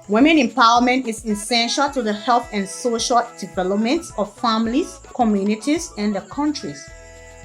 Women empowerment is essential to the health and social development of families, communities, and the countries.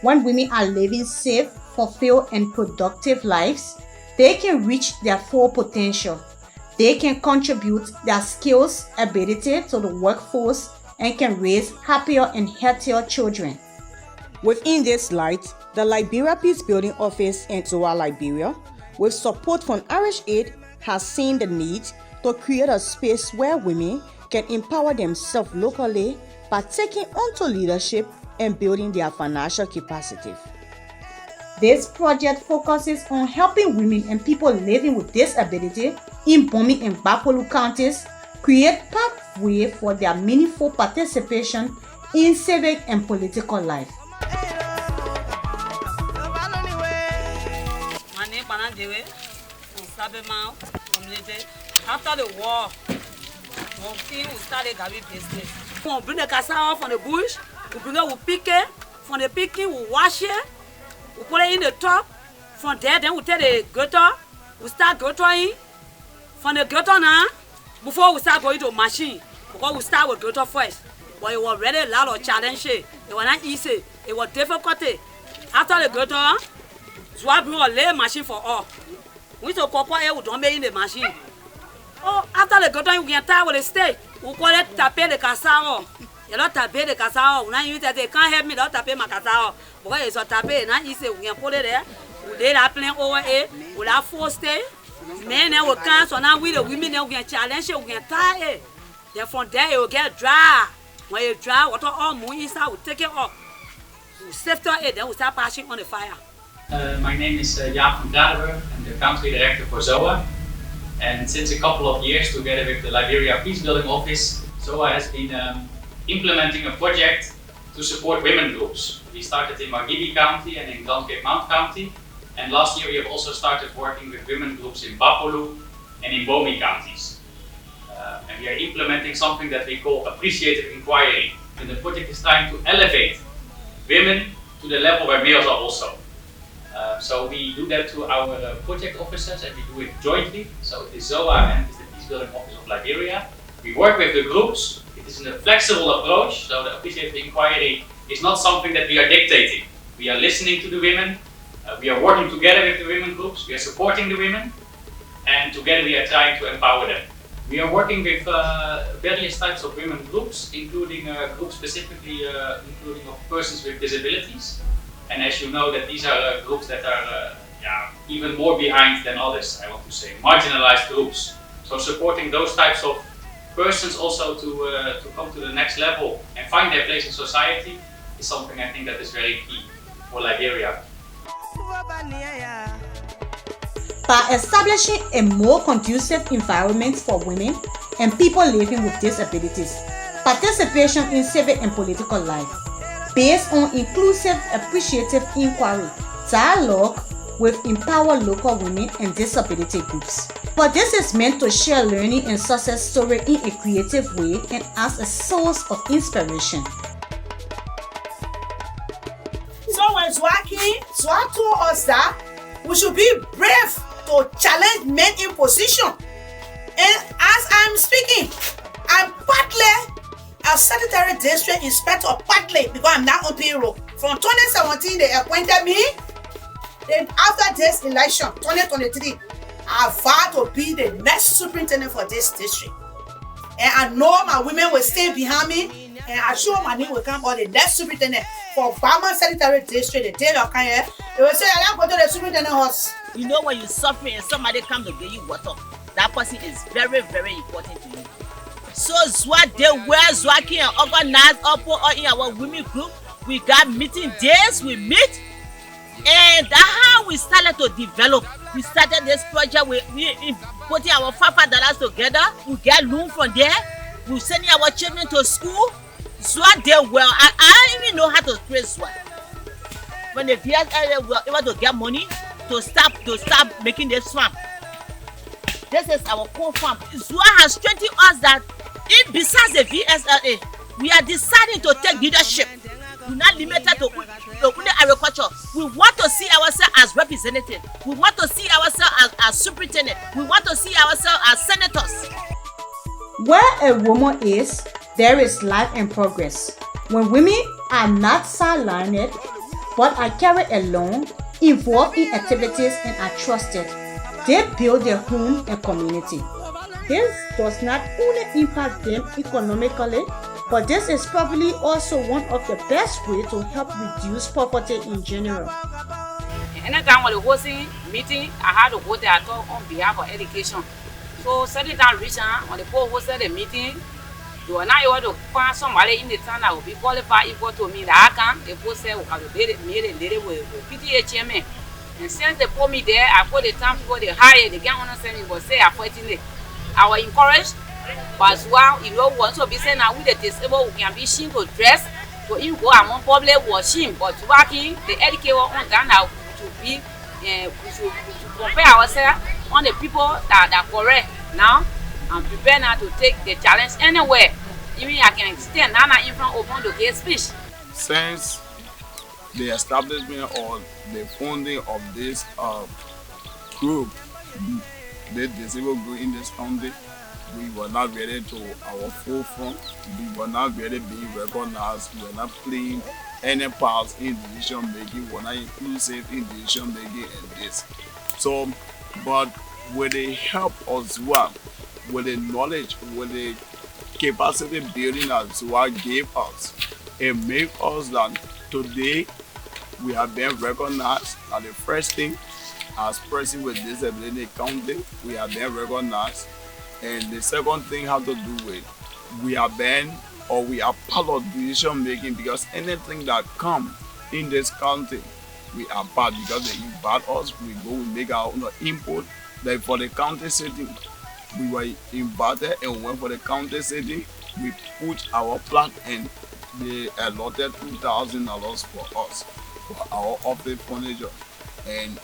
When women are living safe, fulfilled, and productive lives, they can reach their full potential. They can contribute their skills, ability to the workforce, and can raise happier and healthier children. Within this light, the Liberia Peace Building Office in Zoa, Liberia, with support from Irish Aid, has seen the need to create a space where women can empower themselves locally by taking onto leadership and building their financial capacity. This project focuses on helping women and people living with disability in Bomi and Gbarpolu counties create pathway for their meaningful participation in civic and political life. After the war, we started Gabi business. We bring the cassava from the bush, we bring it, we pick it, from the picking, we wash it, we put it in the top. From there, then we take the gutter, we start guttering. From the gutter now, before we start going to machine, because we start with gutter first. But it was really a lot of challenge. It was not easy, it was difficult. After the gutter, so I bring a lay machine for all. We to cocoa air, we don't make in the machine. Oh, after the gutter, we can tie with the stake. We call it taper the cassava. You don't taper the cassava. When you say they can't help me, don't taper my cassava. Because it's a taper, not easy. We can put it there. We lay that plane over it. We have 4 stay. Men then will come, so now we the women then we can challenge it, we can tie it. Then from there it will get dry. When it dry, water all moon inside, we take it off. We sift it, then we start passing on the fire. My name is Jaap van Gradenburg. I'm the country director for ZOA. And since a couple of years, together with the Liberia Peace Building Office, ZOA has been implementing a project to support women groups. We started in Margibi County and in Grand Cape Mount County. And last year we have also started working with women groups in Gbarpolu and in Bomi counties. And we are implementing something that we call Appreciative inquiry. And the project is trying to elevate women to the level where males are also. So we do that to our project officers and we do it jointly. So it is ZOA and it is the Peace Building Office of Liberia. We work with the groups. It is a flexible approach. So the Appreciative inquiry is not something that we are dictating. We are listening to the women. We are working together with the women groups. We are supporting the women. And together we are trying to empower them. We are working with various types of women groups, including groups specifically including of persons with disabilities. And as you know, that these are groups that are even more behind than others, I want to say, marginalized groups. So supporting those types of persons also to come to the next level and find their place in society is something I think that is very key for Liberia. By establishing a more conducive environment for women and people living with disabilities, participation in civic and political life, based on inclusive, appreciative inquiry, dialogue with empowered local women and disability groups. But this is meant to share learning and success stories in a creative way and as a source of inspiration. So when Zwa told us that we should be brave to challenge men in position. And as I'm speaking, I'm partly a Secretary District Inspector partly because I'm now on payroll. From 2017, they appointed me. Then after this election, 2023, I vowed to be the next superintendent for this district. And I know my women will stay behind me. And I sure my name will come on the next superintendent for Bama Secretary District. The day of Kanye, they will say, I don't go to the superintendent house. You know when you're suffering and somebody come to give you water, that person is very, very important to you. So Zwa they were Zwaki and organized up in our women group. We got meeting days, we meet. And that's how we started to develop. We started this project, we putting our $5 together. We get loan from there. We sending our children to school. Zwa they well. I don't even know how to pray Zwa. When the VSL were able to get money to start making this farm. This is our core farm. Zwa has strengthened us that if besides the VSLA, we are deciding to take leadership. We're not limited to only agriculture. We want to see ourselves as representatives. We want to see ourselves as superintendent. We want to see ourselves as senators. Where a woman is, there is life and progress. When women are not sidelined, but are carried along, involved in activities and are trusted, they build their home and community. This does not only impact them economically, but this is probably also one of the best ways to help reduce poverty in general. Anytime when the hosting meeting, I had to go there to talk on behalf of education. So certain time recent, when the poor hosted the meeting, they were not able to find somebody in the town that would be qualified equal to me that I can. The post said we have to meet a lady with PTA chairman. And since they put me there, I put the time people they hire, they can't understand me, but say unfortunately, I was encouraged. But as well, if you want to be saying now with the disabled, we can be seen to dress, to even go among public washing, but working, the educator on that now to be, we should compare ourselves on the people that are correct now and prepare now to take the challenge anywhere. Even I can stand now in front open to get speech. Since the establishment or the funding of this group, the disabled group in this country, we were not ready to our full front. We were not really being recognized. We were not playing any parts in decision making. We were not inclusive in decision making in this. So, but with the help of Zua, with the knowledge, with the capacity building that Zua gave us, it made us that today we have been recognized. That the first thing, as person with disability county, we have been recognized. And the second thing has to do with we are banned or we are part of decision making, because anything that comes in this country, we are part because they invite us, we go, we make our own input. Like for the county sitting, we were invited and went for the county sitting, we put our plaque and they allotted $2,000 for us, for our office furniture. And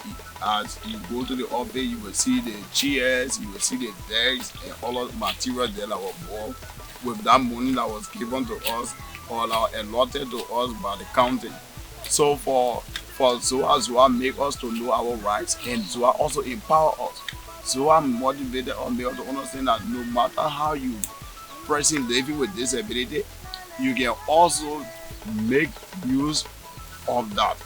as you go to the office, you will see the chairs, you will see the desks and all of the material that were bought with that money that was given to us or allotted to us by the county. So for Zoa make us to know our rights, and Zoa also empower us. Zoa motivated us to understand that no matter how you person living with disability, you can also make use of that.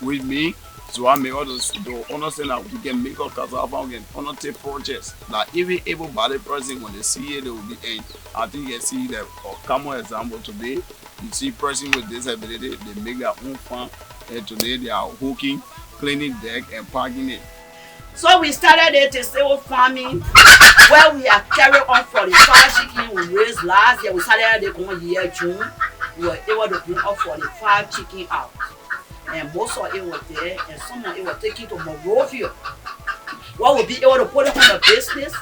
With me, so I make us to understand that we can make a cassava, we can undertake projects that even able-bodied person, when they see it, they will be in. I think you see the common example today. You see person with disability, they make their own farm, and today they are hooking, cleaning deck and parking it. So we started a disabled farming where we are carrying on for the five chicken we raised last year. We started the 1 year June. We were able to bring up 45 chicken out. And most of it was there, and some of it was taken to Monrovia. What will be able to put it on the business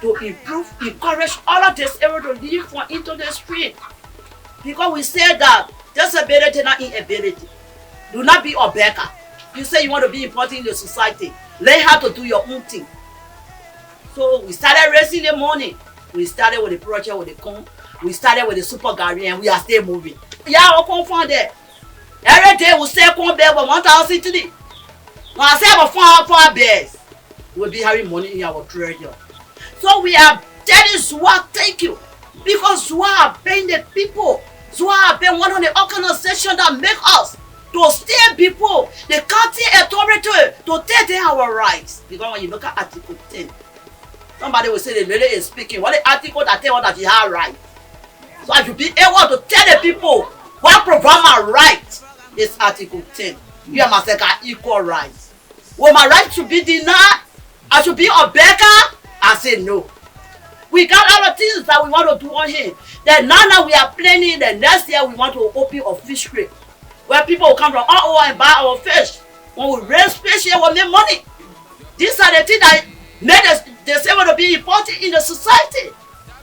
to improve, encourage all of this able to live from into the street. Because we said that disability not inability. Do not be a beggar. You say you want to be important in the society. Learn how to do your own thing. So we started raising the money. We started with the project with the corn. We started with the super garden, and we are still moving. Yeah, I'll come from there. Every day we sell corn bear for 1,000 today. When I say about 4 bears, we'll be having money in our treasure. So we are telling Zua thank you, because Zua have been the people. Zua have been one of the organizations that make us to stay people, the county authority, to take them our rights. Because when you look at Article 10, somebody will say the lady is speaking. What the article that tell us that you have right? So I should be able to tell the people what provide my rights. Is Article 10. You must have equal rights. Will my right should be denied? I should be a beggar? I say no. We got other things that we want to do on here. Then now we are planning the next year we want to open a fish crate where people will come from all over and buy our fish. When we raise fish here, we make money. These are the things that made us disabled to be important in the society.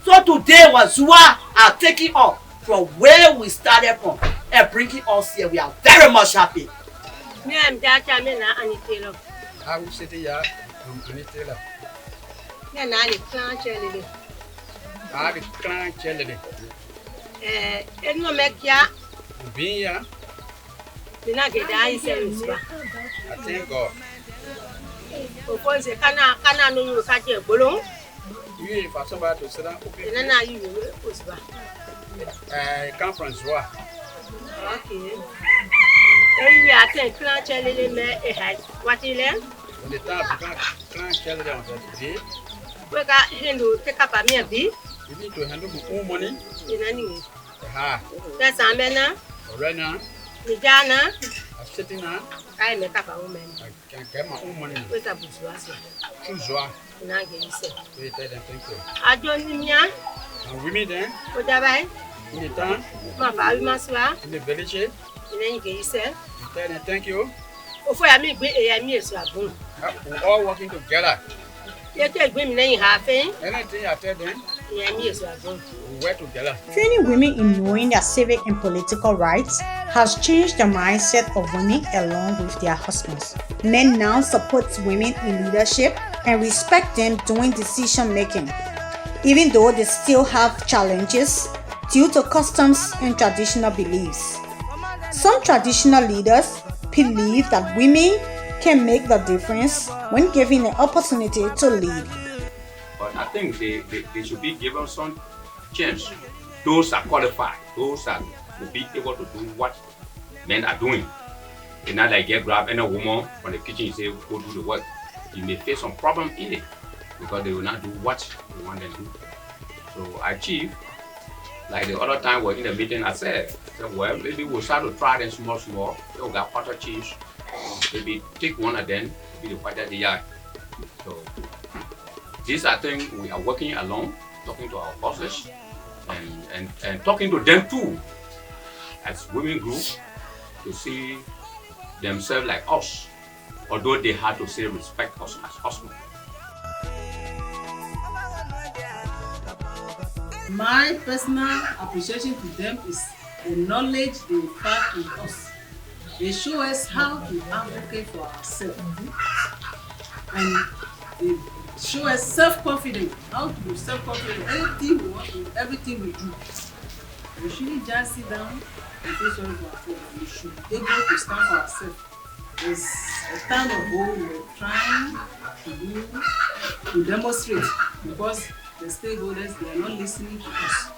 So today when Zua are taking off from where we started from and bringing us here, we are very much happy. Me, I'm Dr. Mena Anitelo. I'm sitting here, I'm Anitela. Me, I'm the clan children. I'm the clan children. And no make ya. Being here, We not get the service. I thank God. Of course, I can't know you catch a balloon. You for somebody to sit down, okay. Ina na yi wo osba. I come from Zwa. Okay. Eyi ate clan chelele me e ha. What ile? When the time clan children on the day, We ka hendo take up a me bi. you need to handle your own money. Ina ni. Ha, That's amena. right now, Ni jana. I'm sitting now, Kai me ka pa woman. I can get my own money. We ta buswa so. Choose Zwa. Ina ge ise. We tell them thank you. Ajo ni mia. And women then, O da bai. in the town, Ma fa wi maswa. in the village, we Ina ge ise. tell them thank you. O fo ya mi gbe e ya mi eso agun. We all working together. Ye te gbe mi leyin ha fe. Anything I tell them, E ya mi eso agun. we work together. Training women in knowing their civic and political rights has changed the mindset of women along with their husbands. Men now support women in leadership and respect them during decision making, even though they still have challenges due to customs and traditional beliefs. Some traditional leaders believe that women can make the difference when given the opportunity to lead. But I think they should be given some chance. Those are qualified, those that will be able to do what men are doing. It's not like you grab any woman from the kitchen and say, go do the work. You may face some problem in it because they will not do what you want them to do. So I chief, like the other time we're in the meeting, I said, well, maybe we'll start to try them small. They got quarter chiefs. Maybe take one of them, be the fighter the yard. So this I think we are working along, talking to our bosses and talking to them too, as women group, to see themselves like us, although they had to say respect us as husbands. My personal appreciation to them is the knowledge they impart to us. They show us how to advocate for ourselves. And they show us self-confidence, how to be self-confident. Anything we want to, everything we do. We shouldn't just sit down and feel sorry for ourselves. We should be able to stand for ourselves. There's a time ago we were trying to demonstrate because the stakeholders, they are not listening to us.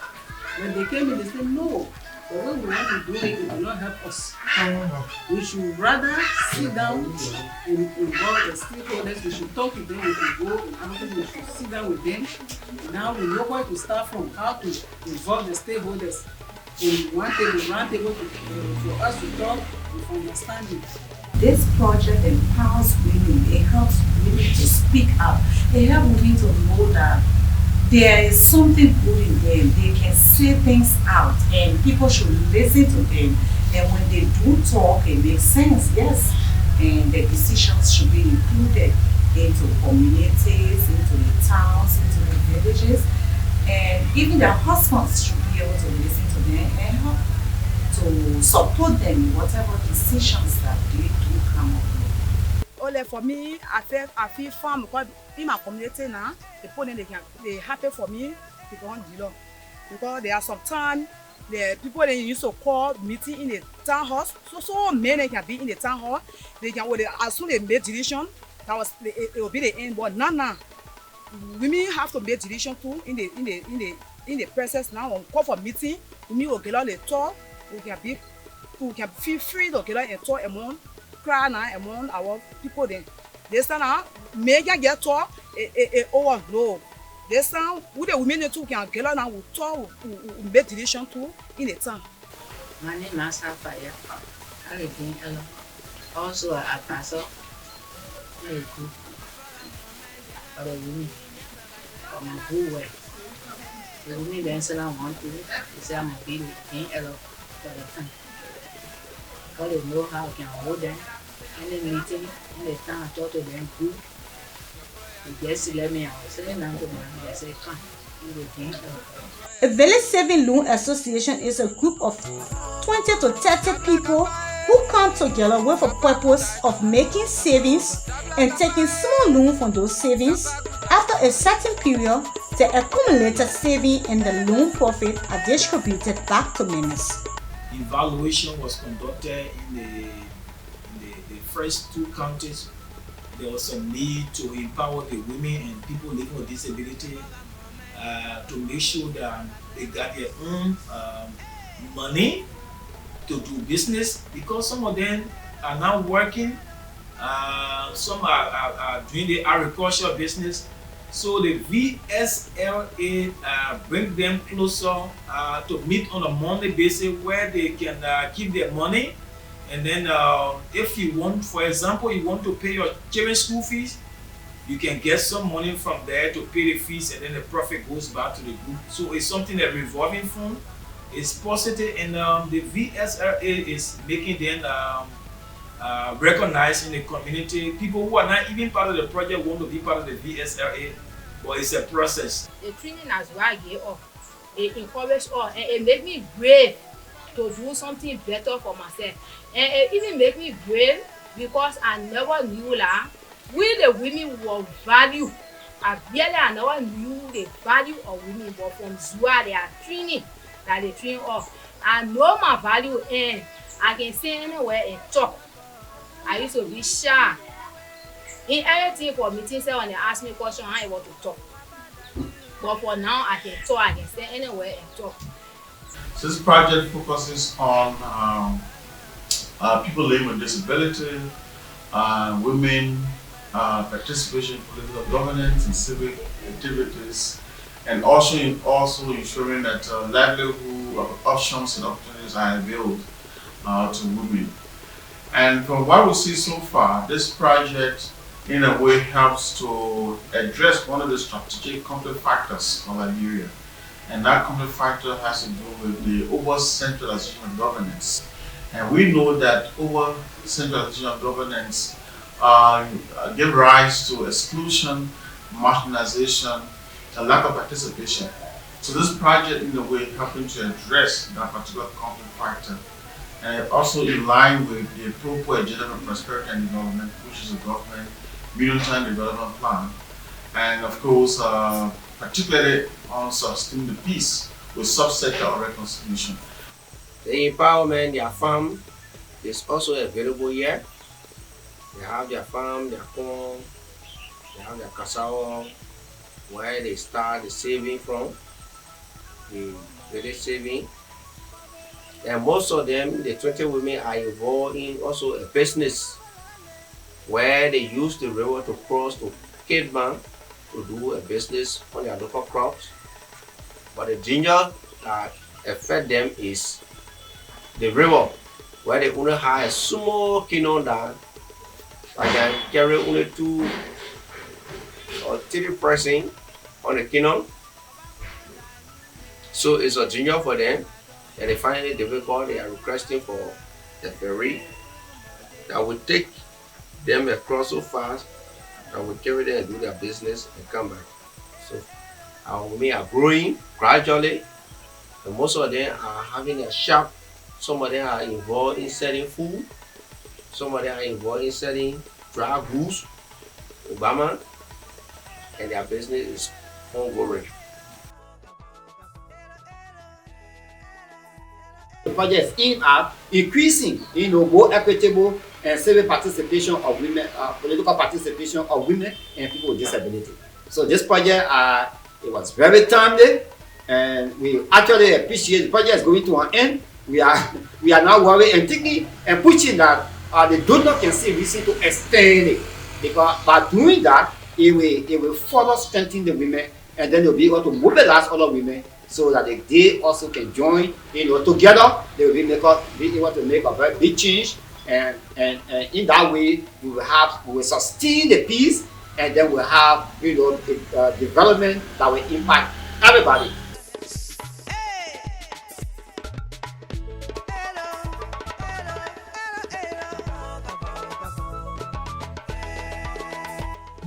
When they came in, they said, no, the way we want to do it, it will not help us. We should rather sit down and involve the stakeholders. We should talk to them. We should go and advocate. We should sit down with them. Now we know where to start from, how to involve the stakeholders in one table, round table for us to talk with understanding. This project empowers women. It helps women to speak up. It helps women to know that there is something good in them. They can say things out and people should listen to them. And when they do talk, it makes sense, yes. And the decisions should be included into communities, into the towns, into the villages. And even their husbands should be able to listen to them and help to support them in whatever decisions that they do come up with. Only for me, I feel farm because in my community now, the people they happy for me because there are some time the people they used to call meeting in the town hall. So many can be in the town hall. They can as soon as they made decision, it will be the end. But now women have to make decision too in the process now. On call for meeting, women will get on the talk. We can feel free to get on and talk among crowd now among our people. Then they stand out, make get talk. No. This time, we the women too can get on and we talk, we make decision too in the town. My name is Sapphire. I live in Elo. Also, a pastor. Very good. For the women, for my whole way. The women then say I want to. They say I'm a baby in Elo for the time. Because they know how I can hold them. Any meeting in the town, I talk to them good. A Village Saving Loan Association is a group of 20 to 30 people who come together with a purpose of making savings and taking small loan from those savings. After a certain period, the accumulated saving and the loan profit are distributed back to members. Evaluation was conducted in the first two counties. There was a need to empower the women and people living with disability to make sure that they got their own money to do business, because some of them are now working, some are doing the agricultural business. So the VSLA bring them closer to meet on a monthly basis where they can keep their money. And then if you want, for example, you want to pay your children's school fees, you can get some money from there to pay the fees, and then the profit goes back to the group. So it's something that revolving fund is positive, and the VSLA is making them recognized in the community. People who are not even part of the project want to be part of the VSLA, but it's a process. The training as well I gave up, it encouraged us, and it made me brave to do something better for myself. And it even made me brave because I never knew that we the women were valued. I never knew the value of women, but from Zua they are training, that they train us. I know my value, and I can say anywhere and talk. I used to be shy. In anything for meetings, when they ask me question, I want to talk. But for now, I can talk, I can say anywhere and talk. So this project focuses on people living with disability, women, participation in political governance and civic activities, and also ensuring that livelihood options and opportunities are available to women. And from what we see so far, this project in a way helps to address one of the strategic conflict factors for Liberia. And that conflict factor has to do with the over-centralization of governance. And we know that over-centralization of governance give rise to exclusion, marginalization, and lack of participation. So this project in a way helping to address that particular conflict factor. And also in line with the appropriate Agenda for Prosperity and Development, which is a government medium-term development plan. And of course, particularly on sustaining the peace with subsector reconciliation. The empowerment, their farm is also available here. They have their farm, their corn, they have their cassava, where they start the saving from, the village saving. And most of them, the 20 women, are involved in also a business where they use the river to cross to Cape Town to do a business on their local crops. But the danger that affect them is the river, where they only have a small canoe that can carry only 2 or 3 persons on the canoe. So it's a danger for them, and they find it difficult. They are requesting for the ferry that will take them across so fast that will carry them and do their business and come back. So our women are growing gradually, and most of them are having a shop. Some of them are involved in selling food, some of them are involved in selling dry goods, Obama, and their business is ongoing. The project is aimed at increasing, more equitable and civic participation of women, political participation of women and people with disability. So this project, it was very timely, and we actually appreciate the project is going to an end. We are now worried and thinking and pushing that the donor can see reason to extend it, because by doing that, it will further strengthen the women, and then they'll be able to mobilize other women so that they also can join, together. They will be able to make a very big change, and in that way we will sustain the peace, and then we'll have development that will impact everybody.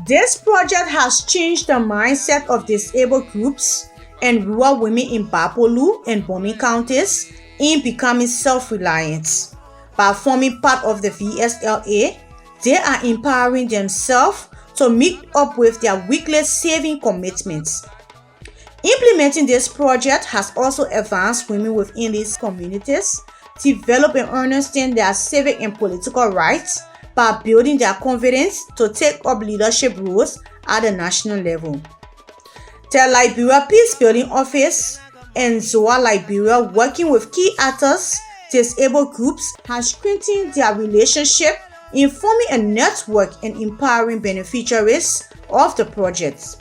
This project has changed the mindset of disabled groups and rural women in Gbarpolu and Bomi counties in becoming self-reliant. By forming part of the VSLA, they are empowering themselves to meet up with their weekly saving commitments. Implementing this project has also advanced women within these communities, develop and understand their civic and political rights by building their confidence to take up leadership roles at the national level. The Liberia Peace Building Office and ZOA Liberia, working with key actors, disabled groups, has strengthened their relationship in forming a network and empowering beneficiaries of the project.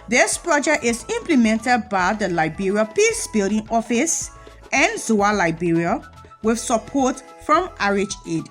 This project is implemented by the Liberia Peace Building Office and ZOA Liberia with support from RH Aid.